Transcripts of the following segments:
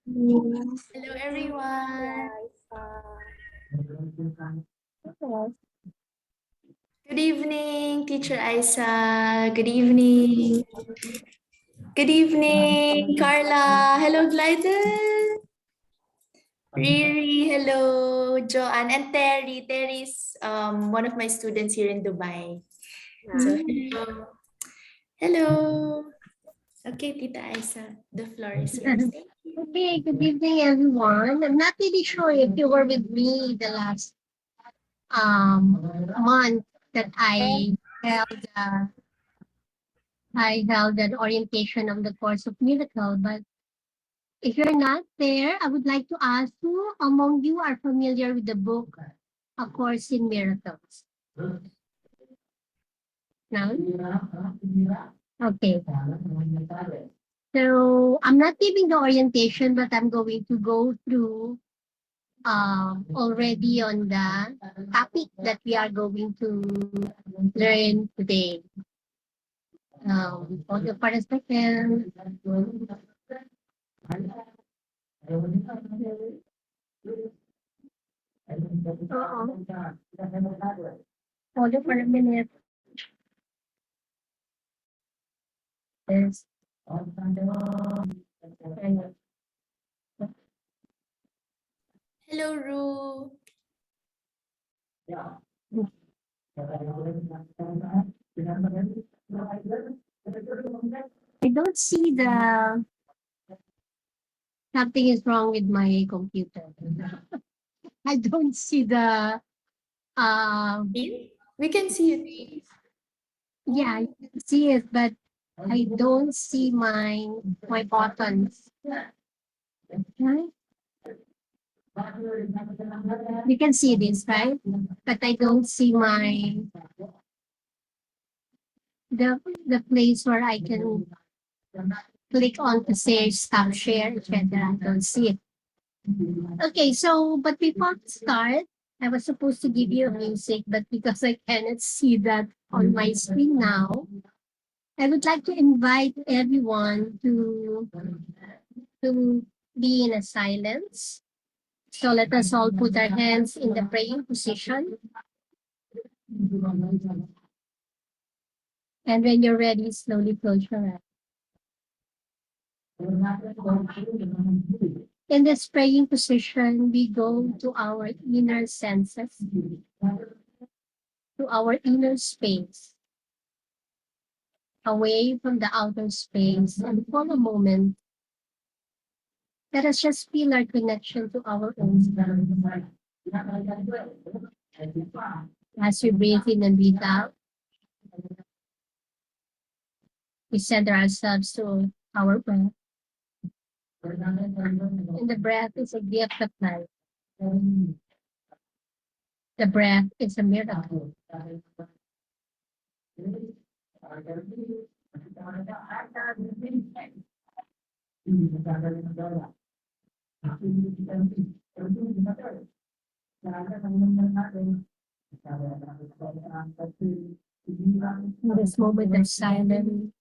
Hello, everyone. Good evening, Teacher Aisa. Good evening. Good evening, Carla. Hello, Glyden. Riri, hello, Joanne, and Terry. Terry's one of my students here in Dubai. So, hello. Hello. Okay, Tita Aisa, the floor is yours. Thank you. Okay, good evening, everyone. I'm not really sure if you were with me the last month that held I held an orientation of the course of miracle. But if you're not there, I would like to ask who among you are familiar with the book A Course in Miracles. No? Okay. So I'm not giving the orientation, but I'm going to go through already on the topic that we are going to learn today. Hold on for a second. Hold on for a minute. Yes. Hello, Ru. I don't see the something is wrong with my computer. I don't see the um We can see it. yeah, I can see it, but I don't see my buttons. Right? You can see this, right? But I don't see the place where I can click on to say stop share, etc. I don't see it. Okay, so but before we start, I was supposed to give you a music, but because I cannot see that on my screen now, I would like to invite everyone to be in a silence. So let us all put our hands in the praying position. And when you're ready, slowly close your eyes. In this praying position, we go to our inner senses, to our inner space, away from the outer space. And for a moment, let us just feel our connection to our own spirit. As we breathe in and breathe out, we center ourselves to our breath. And the breath is a gift of life. The breath is a miracle. In this moment of silence,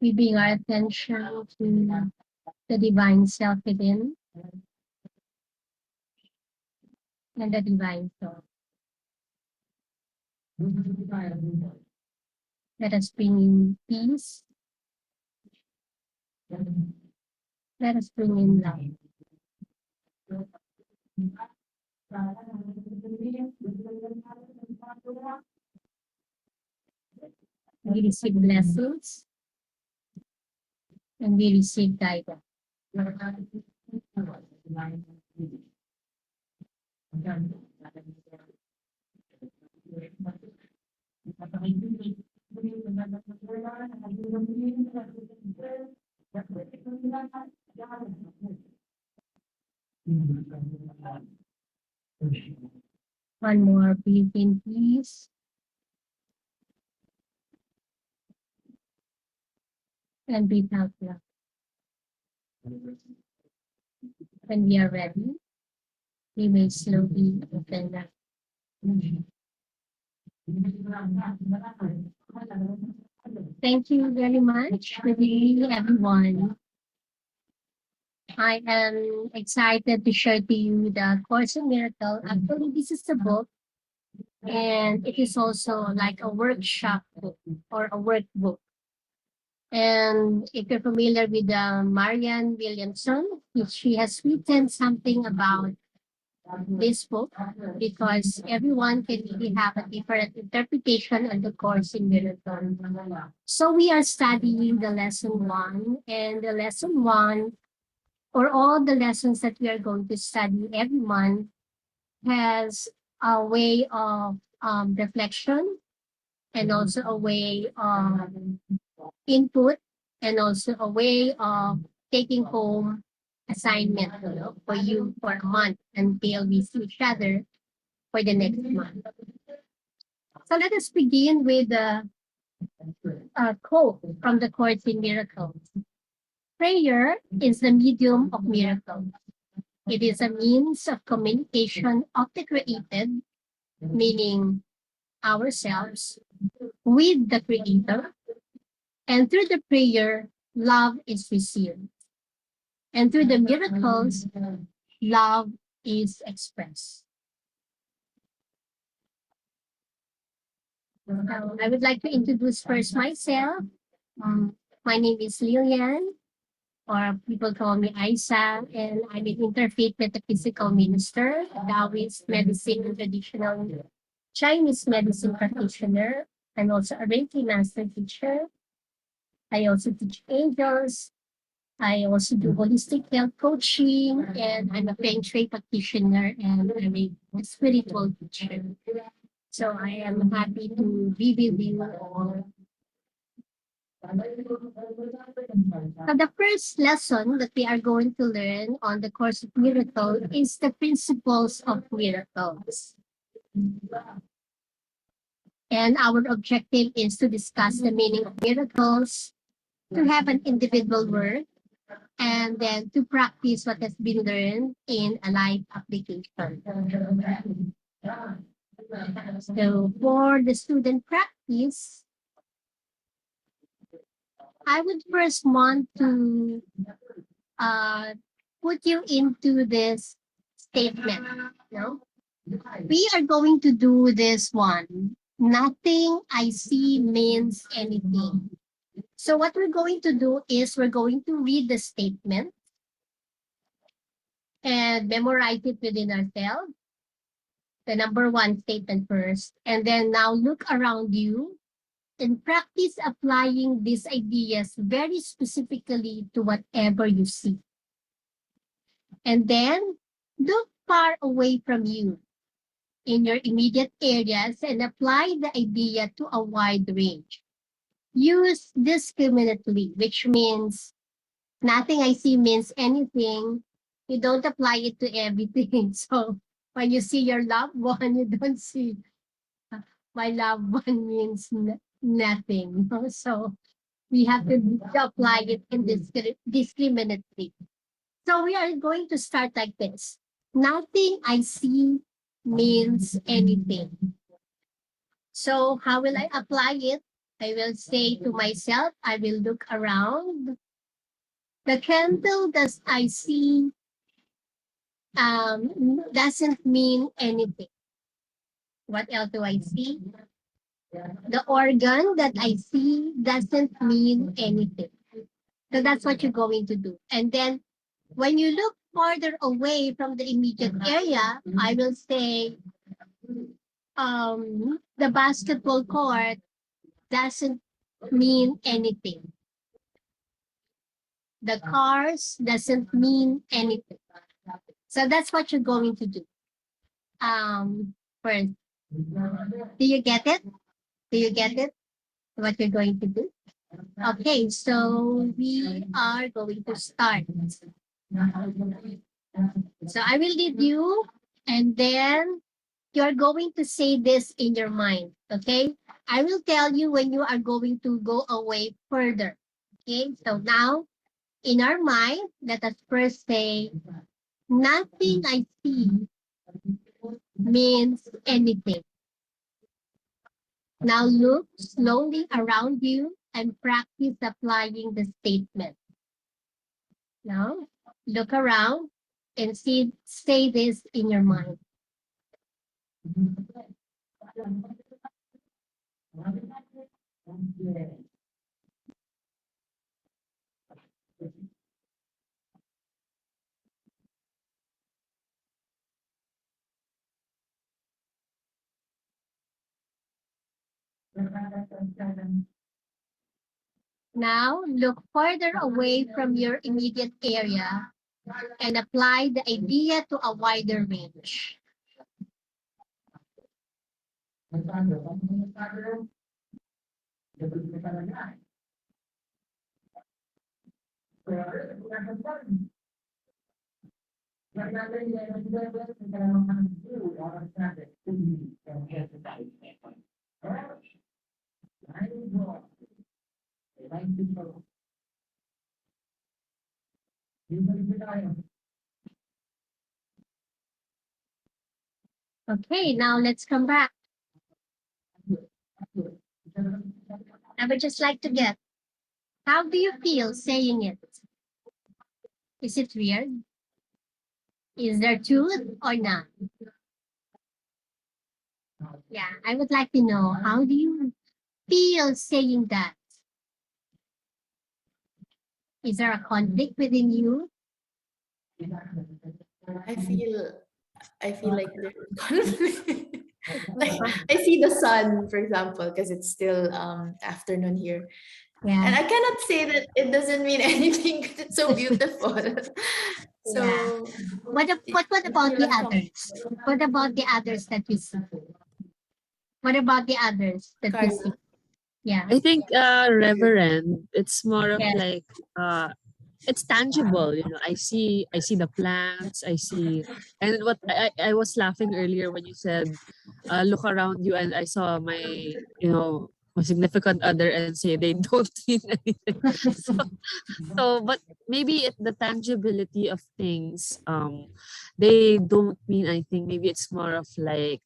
we bring our attention to the divine self within and the divine soul. Let us bring in peace. Let us bring in love. We receive blessings and we receive guidance. One more, breathe in peace and breathe out love. When we are ready, we may slowly open up. Thank you very much. Good evening, everyone. I am excited to share to you the Course in Miracle. Actually, this is a book, and it is also like a workshop book or a workbook. And if you're familiar with Marianne Williamson, she has written something about this book because everyone can really have a different interpretation on the Course in Miracle. So we are studying the lesson one, and the lesson one, or all the lessons that we are going to study every month, has a way of reflection and also a way of input and also a way of taking home assignment, for you for a month until we see each other for the next month. So let us begin with a quote from the Course in Miracles. Prayer is the medium of miracles. It is a means of communication of the created, meaning ourselves, with the Creator. And through the prayer, love is received. And through the miracles, love is expressed. So I would like to introduce first myself. My name is Lilian, or people call me Aisa, and I'm an interfaith metaphysical minister, Taoist medicine and traditional Chinese medicine practitioner. I'm also a Reiki master teacher. I also teach angels. I also do holistic health coaching, and I'm a Feng Shui practitioner, and I'm a spiritual teacher. So I am happy to be with you all. So the first lesson that we are going to learn on the Course of Miracle is the principles of miracles. And our objective is to discuss the meaning of miracles, to have an individual work, and then to practice what has been learned in a life application. So for the student practice, I would first want to uh, put you into this statement. No? We are going to do this one. Nothing I see means anything. So what we're going to do is we're going to read the statement and memorize it within ourselves. The number one statement first, and then now look around you and practice applying these ideas very specifically to whatever you see. And then look far away from you in your immediate areas and apply the idea to a wide range. Use discriminately, which means nothing I see means anything. You don't apply it to everything. So when you see your loved one, you don't see my loved one means nothing. So we have to apply it in discriminately. So we are going to start like this. Nothing I see means anything. So how will I apply it? I will say to myself, I will look around. The candle that I see doesn't mean anything. What else do I see? The organ that I see doesn't mean anything. So that's what you're going to do. And then when you look farther away from the immediate area, I will say the basketball court doesn't mean anything. The cars doesn't mean anything. So that's what you're going to do. First, do you get it? Do you get it? What you're going to do? Okay, so we are going to start. So I will lead you, and then you're going to say this in your mind. Okay, I will tell you when you are going to go away further. Okay, so now in our mind, let us first say, nothing I see means anything. Now look slowly around you and practice applying the statement. Now look around and say this in your mind. Now look further away from your immediate area and apply the idea to a wider range. Okay, now let's come back. I would just like to get, how do you feel saying it? Is it weird? Is there truth or not? Yeah, I would like to know, how do you feel saying that? Is there a conflict within you? I feel I feel like there's conflict. Like I see the sun, for example, because it's still afternoon here. Yeah, And I cannot say that it doesn't mean anything because it's so beautiful. yeah. So What I about feel the others? What about the others that you see? What about the others that you see? Carla. Yeah. I think reverend, it's more of Yes. like it's tangible, you know. I see the plants, I see, and what I was laughing earlier when you said look around you, and I saw my, you know, my significant other and say they don't mean anything. So but maybe the tangibility of things, they don't mean anything. Maybe it's more of like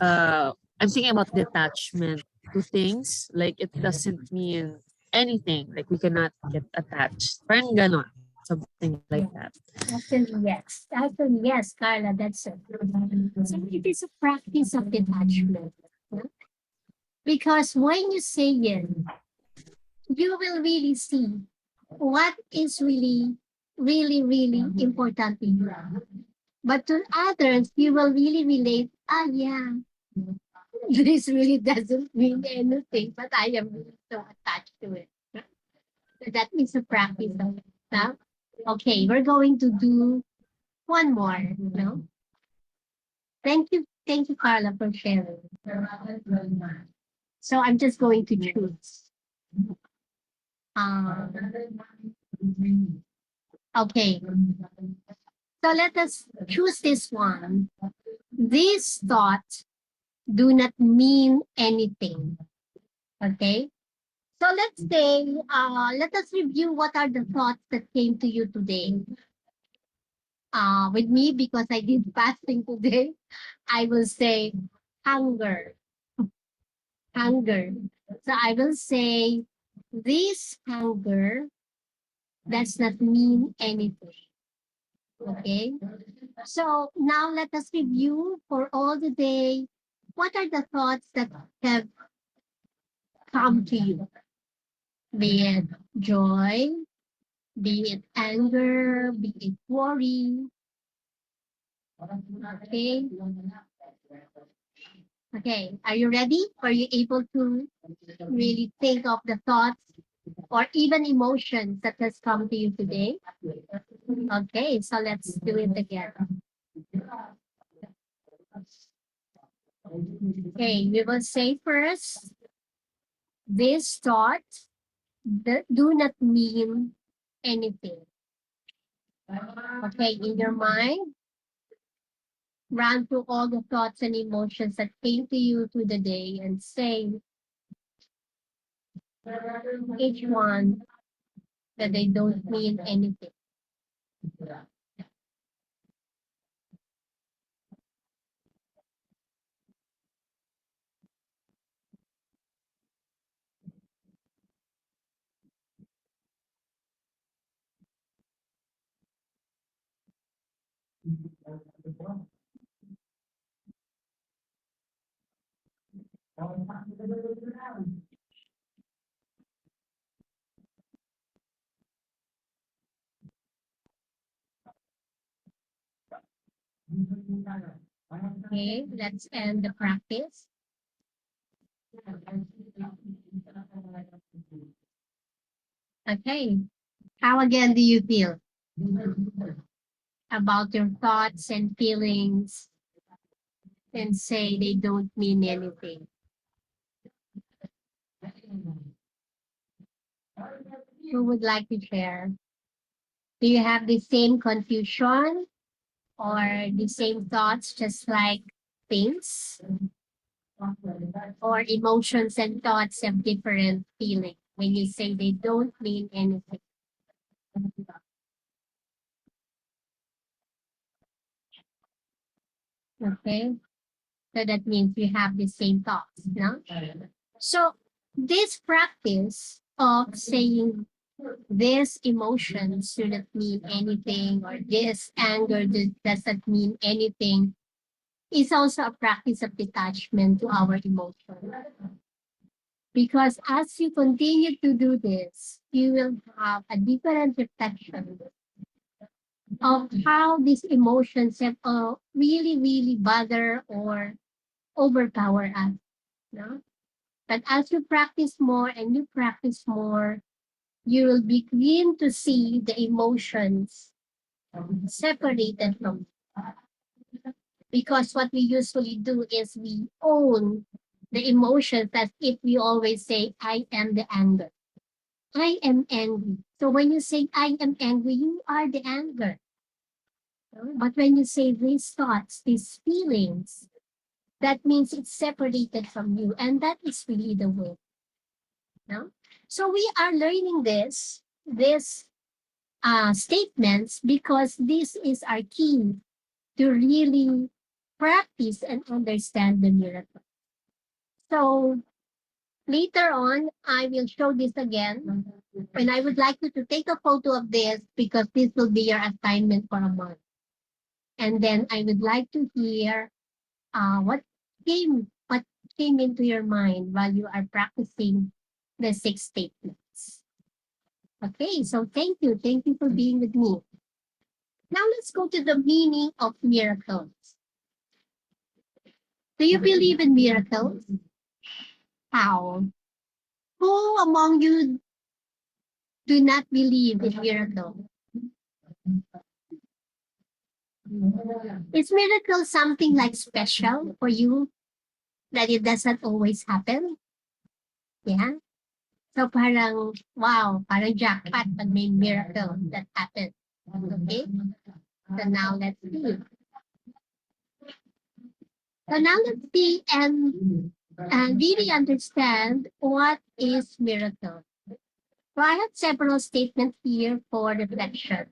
I'm thinking about detachment to things. Like it doesn't mean anything. Like we cannot get attached. Parang ganon. Something like Yeah. that. Actually, yes. Actually, yes, Carla, that's it. So it is a practice of detachment. Because when you say it, you will really see what is really, really, really important to you. But to others, you will really relate, yeah, this really doesn't mean anything, but I am really so attached to it. So that is a practice of it. Huh? Okay, we're going to do one more. No? Thank you, Carla, for sharing. So I'm just going to choose. Um, okay, so let us choose this one. These thoughts do not mean anything. Okay, so let's say, let us review what are the thoughts that came to you today. With me, because I did fasting today, I will say hunger, hunger. So I will say this hunger does not mean anything. Okay. So now let us review for all the day. What are the thoughts that have come to you? Be it joy, be it anger, be it worry. Okay. Okay. Are you ready? Are you able to really think of the thoughts or even emotions that has come to you today? Okay. So let's do it again. Okay. We will say first, this thought that do not mean anything. Okay. In your mind, run through all the thoughts and emotions that came to you through the day and say each one that they don't mean anything. Okay, let's end the practice. Okay, how again do you feel about your thoughts and feelings and say they don't mean anything? Who would like to share? Do you have the same confusion or the same thoughts, just like things? Or emotions and thoughts have different feeling when you say they don't mean anything? Okay, so that means we have the same thoughts, no? So this practice of saying this emotion shouldn't mean anything or this anger doesn't mean anything is also a practice of detachment to our emotion. Because as you continue to do this, you will have a different reflection of how these emotions have really, really bother or overpower us. No? But as you practice more and you practice more, you will begin to see the emotions separated from you. Because what we usually do is we own the emotions as if we always say, I am the anger. I am angry. So when you say I am angry, you are the anger. But when you say these thoughts, these feelings, that means it's separated from you. And that is really the way. No? So we are learning this statements because this is our key to really practice and understand the miracle. So later on, I will show this again. And I would like you to take a photo of this because this will be your assignment for a month. And then I would like to hear what came into your mind while you are practicing the 6 statements. Okay, so thank you. Thank you for being with me. Now let's go to the meaning of miracles. Do you believe in miracles? How? Who among you do not believe in miracles? Is miracle something like special for you that it doesn't always happen? Yeah. So parang, wow, parang jackpot pag may miracle that happened. Okay? So now let's see. So now let's see and really understand what is miracle. So I have several statements here for reflection.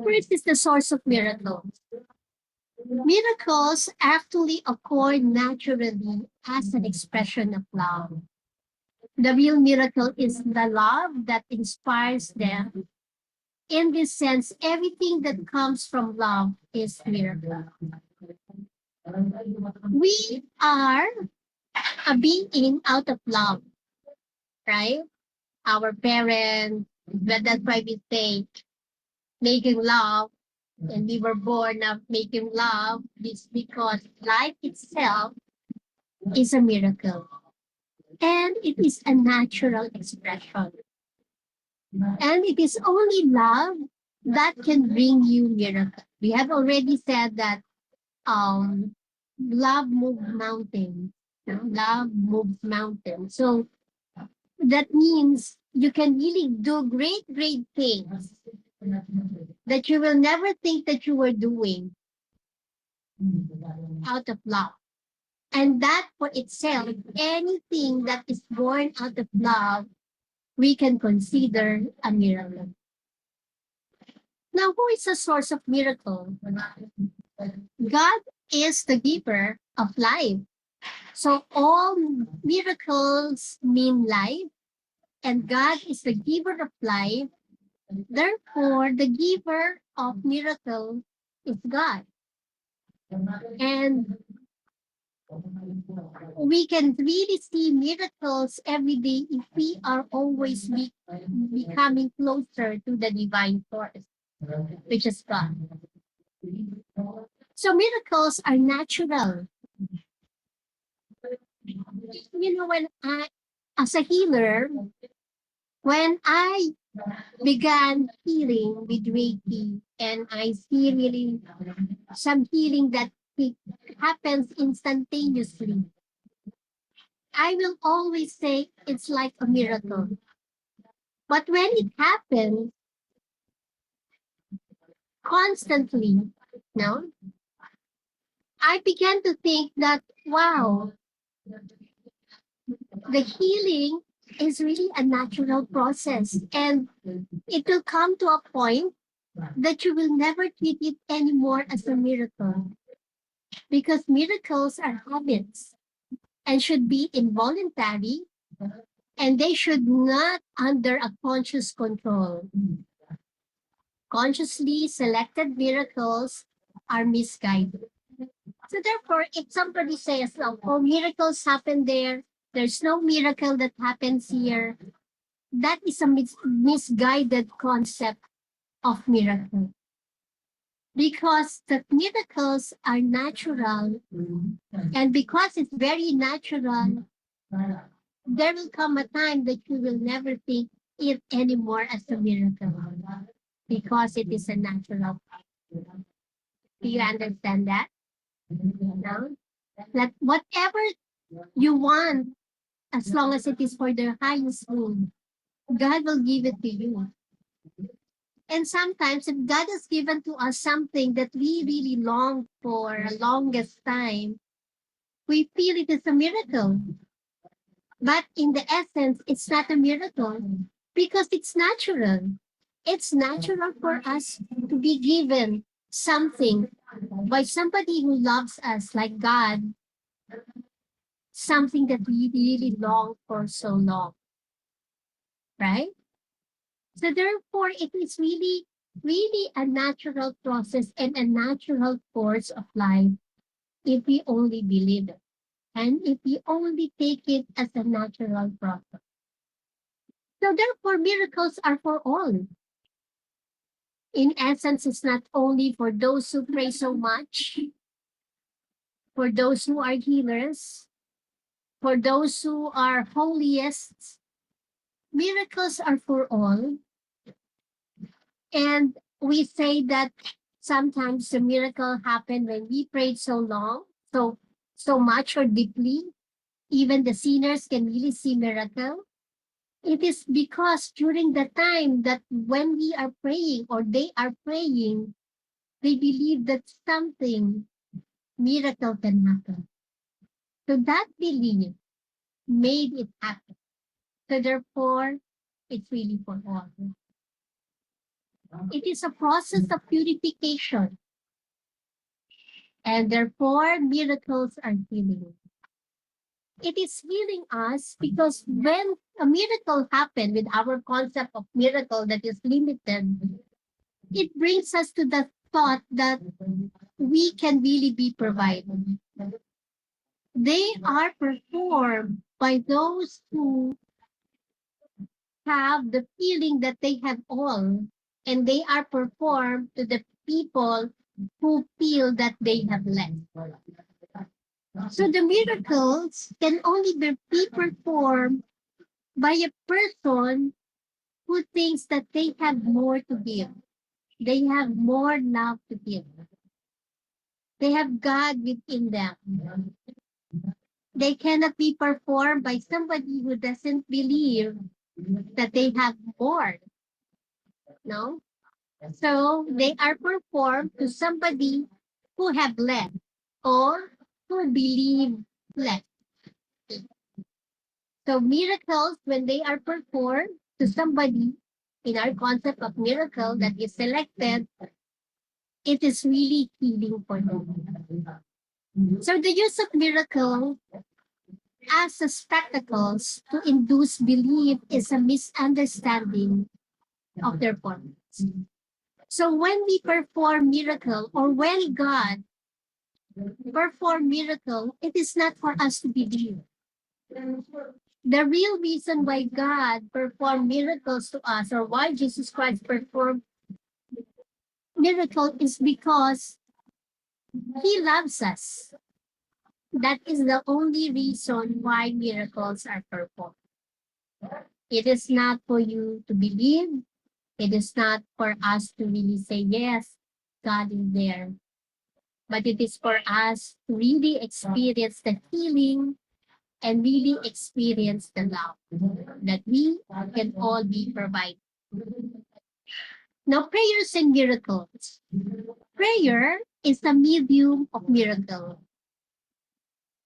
First is the source of miracles. Miracles actually occur naturally as an expression of love. The real miracle is the love that inspires them. In this sense, everything that comes from love is miracle. We are a being out of love, right? Our parents, but that's why we say making love, and we were born of making love. It's because life itself is a miracle. And it is a natural expression. And it is only love that can bring you miracle. We have already said that love moves mountains. Love moves mountains. So that means you can really do great, great things that you will never think that you were doing out of love. And that for itself, anything that is born out of love, we can consider a miracle. Now, who is the source of miracle? God is the giver of life. So all miracles mean life, and God is the giver of life. Therefore, the giver of miracle is God. And we can really see miracles every day if we are always becoming closer to the divine force, which is God. So miracles are natural. You know, as a healer, when I began healing with Reiki, and I see really some healing that it happens instantaneously, I will always say it's like a miracle. But when it happens constantly, no, I began to think that, wow, the healing is really a natural process. And it will come to a point that you will never treat it anymore as a miracle, because miracles are habits and should be involuntary, and they should not under a conscious control. Consciously selected miracles are misguided. So therefore, if somebody says, oh, miracles happen there, there's no miracle that happens here, that is a misguided concept of miracle. Because the miracles are natural, and because it's very natural, there will come a time that you will never think it anymore as a miracle, because it is a natural. Do you understand that? No? That whatever you want, as long as it is for the highest good, God will give it to you. And sometimes if God has given to us something that we really long for a longest time, we feel it is a miracle. But in the essence, it's not a miracle because it's natural. It's natural for us to be given something by somebody who loves us like God, something that we really long for so long, right? So therefore, it is really, really a natural process and a natural course of life if we only believe it and if we only take it as a natural process. So therefore, miracles are for all. In essence, it's not only for those who pray so much, for those who are healers, for those who are holiest. Miracles are for all. And we say that sometimes the miracle happened when we prayed so long, so much or deeply. Even the sinners can really see miracle. It is because during the time that when we are praying or they are praying, they believe that something miracle can happen. So that belief made it happen. So therefore, it's really for all. It is a process of purification, and therefore miracles are healing. It is healing us because when a miracle happened with our concept of miracle that is limited, it brings us to the thought that we can really be provided. They are performed by those who have the feeling that they have all, and they are performed to the people who feel that they have less. So the miracles can only be performed by a person who thinks that they have more to give. They have more love to give. They have God within them. They cannot be performed by somebody who doesn't believe that they have more. No? So they are performed to somebody who have less or who believe less. So miracles, when they are performed to somebody in our concept of miracle that is selected, it is really healing for them. So the use of miracle as a spectacles to induce belief is a misunderstanding of their purpose. So when we perform miracle or when God perform miracle, it is not for us to believe. The real reason why God performed miracles to us or why Jesus Christ performed miracle is because he loves us. That is the only reason why miracles are performed. It is not for you to believe. It is not for us to really say, yes, God is there. But it is for us to really experience the healing and really experience the love that we can all be provided. Now, prayers and miracles. Prayer is a medium of miracle.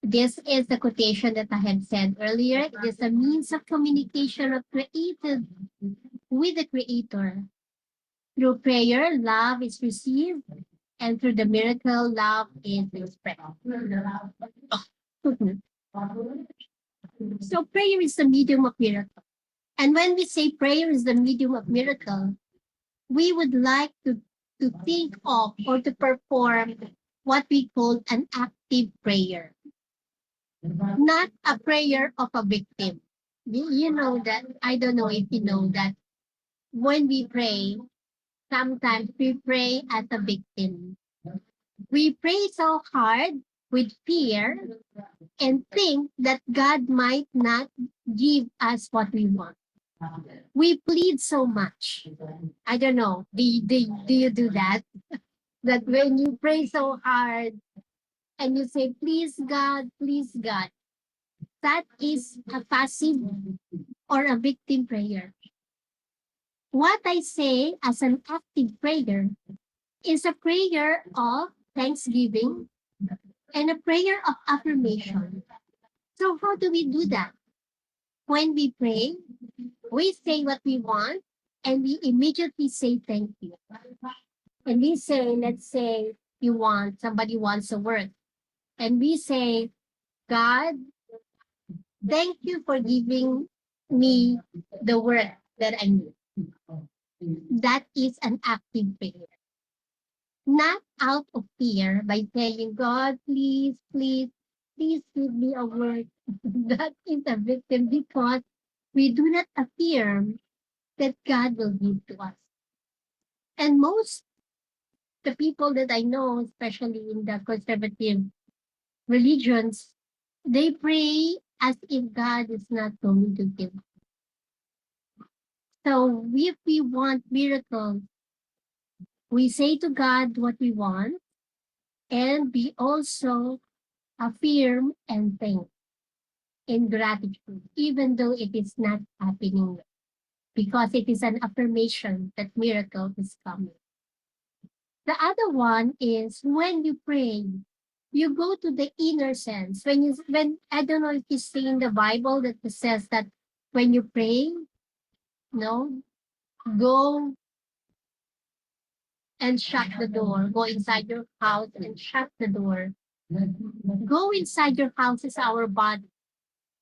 This is the quotation that I had said earlier. It is a means of communication of created with the Creator. Through prayer, love is received, and through the miracle, love is expressed. So prayer is the medium of miracle. And when we say prayer is the medium of miracle, we would like to think of or to perform what we call an active prayer, not a prayer of a victim. You know that, I don't know if you know that when we pray, sometimes we pray as a victim. We pray so hard with fear and think that God might not give us what we want. We plead so much. I don't know. Do you do that? That when you pray so hard and you say, please God, that is a passive or a victim prayer. What I say as an active prayer is a prayer of thanksgiving and a prayer of affirmation. So how do we do that? When we pray, we say what we want and we immediately say thank you. And we say, let's say somebody wants a word. And we say, God, thank you for giving me the word that I need. That is an active prayer. Not out of fear by saying, God, please give me a word. That is a victim because we do not affirm that God will give to us. And most the people that I know, especially in the conservative religions, they pray as if God is not going to give. So if we want miracles, we say to God what we want, and we also affirm and thank in gratitude, even though it is not happening, because it is an affirmation that miracle is coming. The other one is when you pray, you go to the inner sense. When I don't know if you see in the Bible that it says that when you pray, no, go and shut the door. Go inside your house and shut the door. Go inside your house is our body,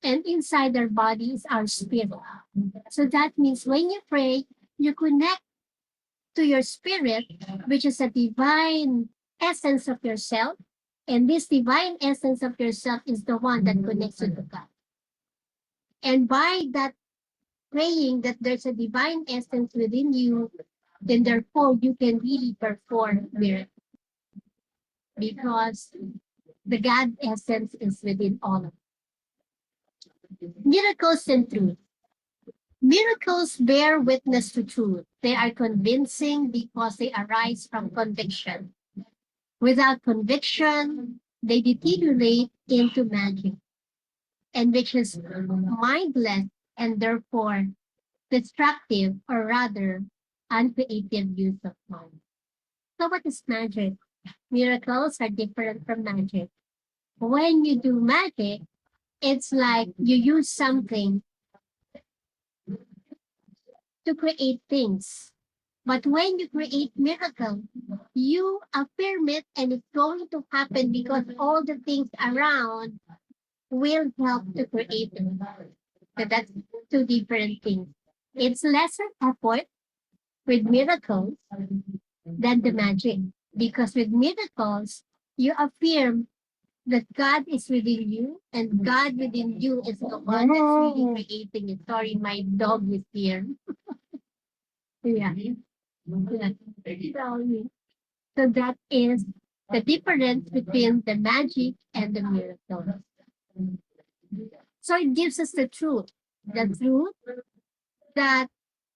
and inside our body is our spirit. So that means when you pray, you connect to your spirit, which is a divine essence of yourself. And this divine essence of yourself is the one that connects you to God. And by that praying that there's a divine essence within you, then therefore you can really perform miracles because the God essence is within all of us. Miracles and truth. Miracles bear witness to truth. They are convincing because they arise from conviction. Without conviction, they deteriorate into magic, and which is mindless and therefore destructive or rather uncreative use of mind. So what is magic? Miracles are different from magic. When you do magic, it's like you use something to create things. But when you create miracle, you affirm it and it's going to happen because all the things around will help to create it. So that's two different things. It's lesser effort with miracles than the magic. Because with miracles, you affirm that God is within you and God within you is the one that's really creating it. Sorry, my dog is here. Yeah. So that is the difference between the magic and the miracle. So it gives us the truth that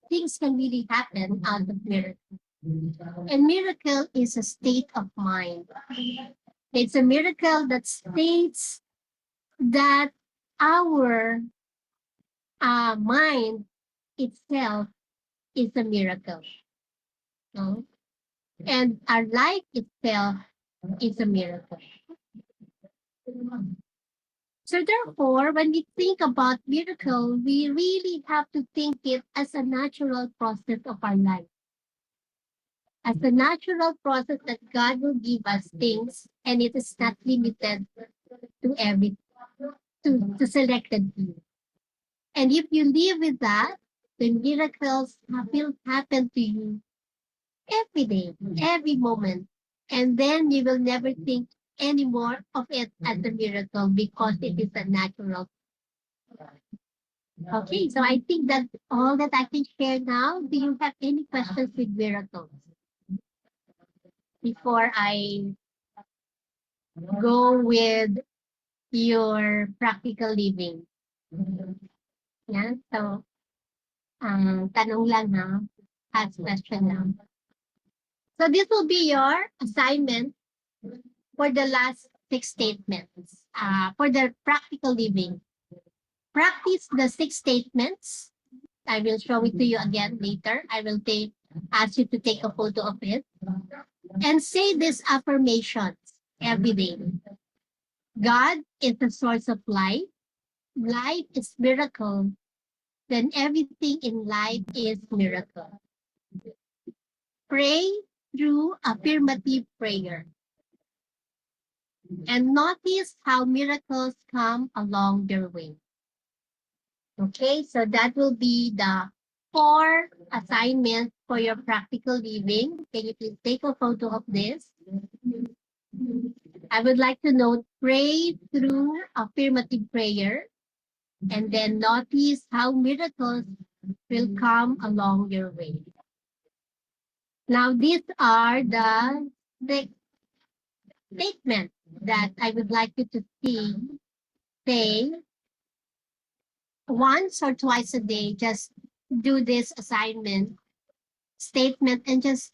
things can really happen out of miracle. And miracle is a state of mind. It's a miracle that states that our mind itself is a miracle. No? And our life itself is a miracle. So therefore, when we think about miracle, we really have to think it as a natural process of our life. As a natural process that God will give us things, and it is not limited to every to selected few. And if you live with that, the miracles will happen to you every day, every moment. And then you will never think anymore of it as a miracle because it is a natural. Okay, so I think that's all that I can share now. Do you have any questions with miracles? Before I go with your practical living. Yeah, so tanong lang ha, ask question lang. So this will be your assignment for the last 6 statements, for the practical living. Practice the 6 statements. I will show it to you again later. I will ask you to take a photo of it and say these affirmations every day. God is the source of life. Life is miracle. Then everything in life is miracle. Pray through affirmative prayer. And notice how miracles come along your way. Okay, so that will be the 4 assignments for your practical living. Can you please take a photo of this? I would like to note, pray through affirmative prayer, and then notice how miracles will come along your way. Now, these are the statements that I would like you to say once or twice a day. Just do this assignment statement and just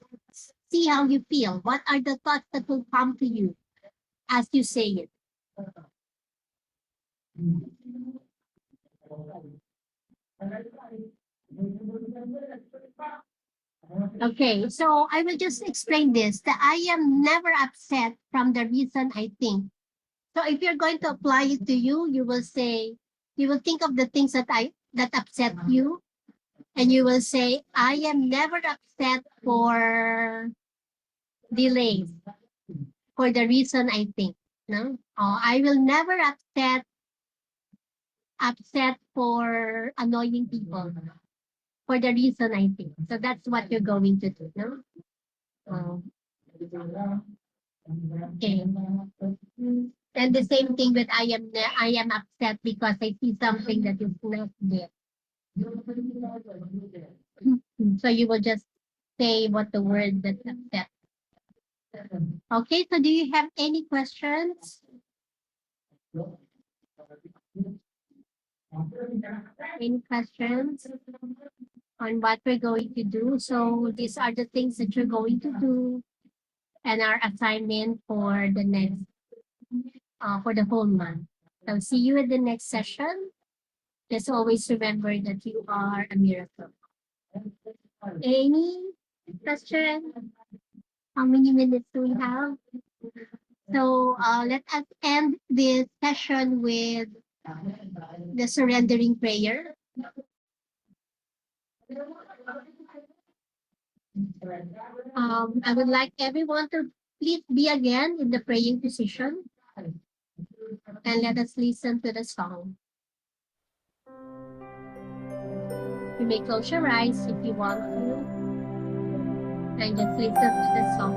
see how you feel. What are the thoughts that will come to you as you say it? Okay, so I will just explain this. That I am never upset from the reason I think. So if you're going to apply it to you, you will say, you will think of the things that upset you, and you will say, I am never upset for delays, for the reason I think. No, I will never upset for annoying people for the reason I think. So that's what you're going to do. No. Okay. And the same thing with I am upset because I see something that is not there. So you will just say what the word that's upset. Okay, so do you have any questions? Any questions on what we're going to do? So these are the things that you're going to do and our assignment for the next for the whole month. So see you at the next session. Just always remember that you are a miracle. Any question? How many minutes do we have? So let us end this session with the surrendering prayer. I would like everyone to please be again in the praying position and let us listen to the song. You may close your eyes if you want to. I just listen to the song.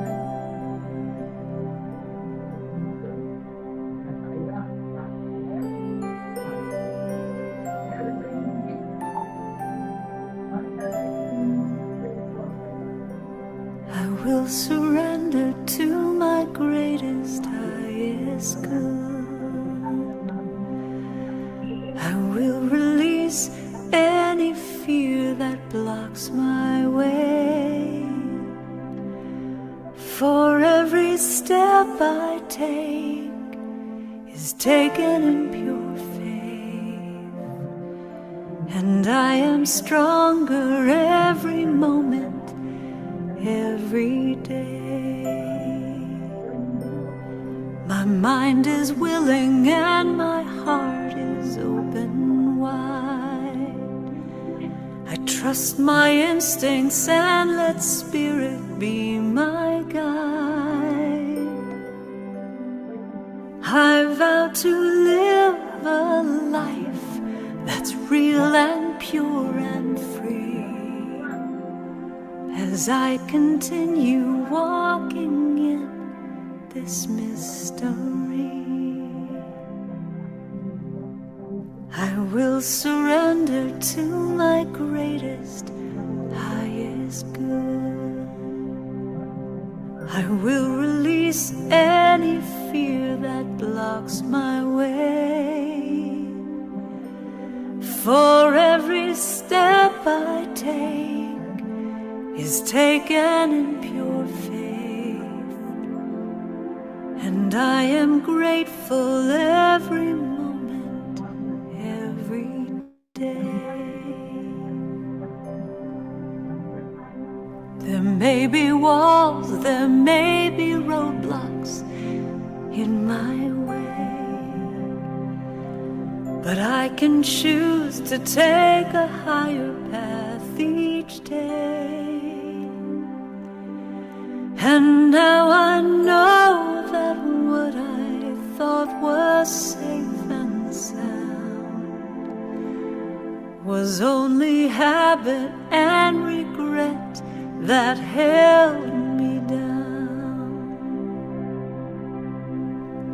I will surrender to my greatest, highest good. I will release any fear that blocks my way. For every step I take is taken in pure faith, and I am stronger every moment, every day. My mind is willing and my heart is open wide. I trust my instincts and let spirit be my guide. I vow to live a life that's real and pure and free, as I continue walking in this mystery. I will surrender to my greatest, highest good. I will release any fear that blocks my way. For every step I take is taken in pure faith, and I am grateful every moment, every day. There may be walls, there may be roadblocks in my way, but I can choose to take a higher path each day. And now I know that what I thought was safe and sound was only habit and regret that held me down.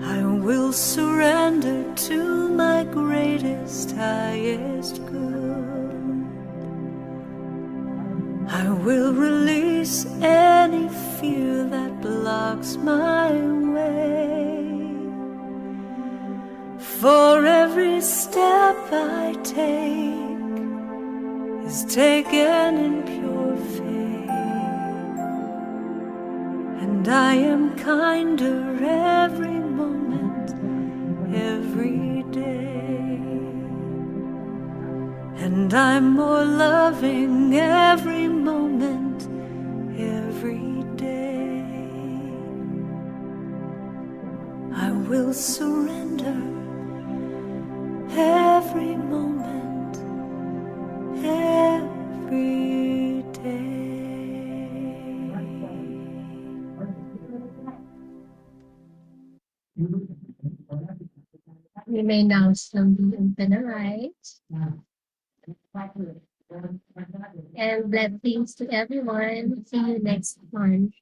I will surrender to my greatest, highest good. I will release any fear that blocks my way. For every step I take is taken in pure faith, and I am kinder every moment, every day. And I'm more loving every moment, every day. I will surrender every moment, every day. We may now slowly open our eyes. And blessings to everyone. See you next month.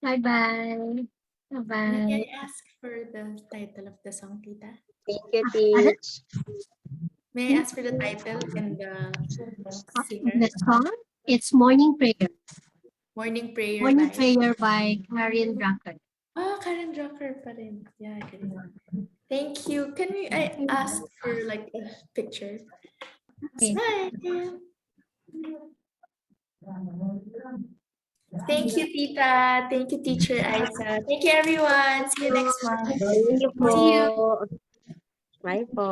Bye-bye. Bye-bye. May I ask for the title of the song, Tita? Thank you, Teach. May I ask for the title and the singer? The song, it's Morning Prayer. Morning Prayer Morning by? Prayer by Karen Drucker. Oh, Karen Drucker pa rin. Yeah, I get it. Thank you. I ask for like a picture? Okay. Smile. Thank you, Tita. Thank you, Teacher Aisa. Thank you, everyone. See you next month. Thank you po. See you. Bye po.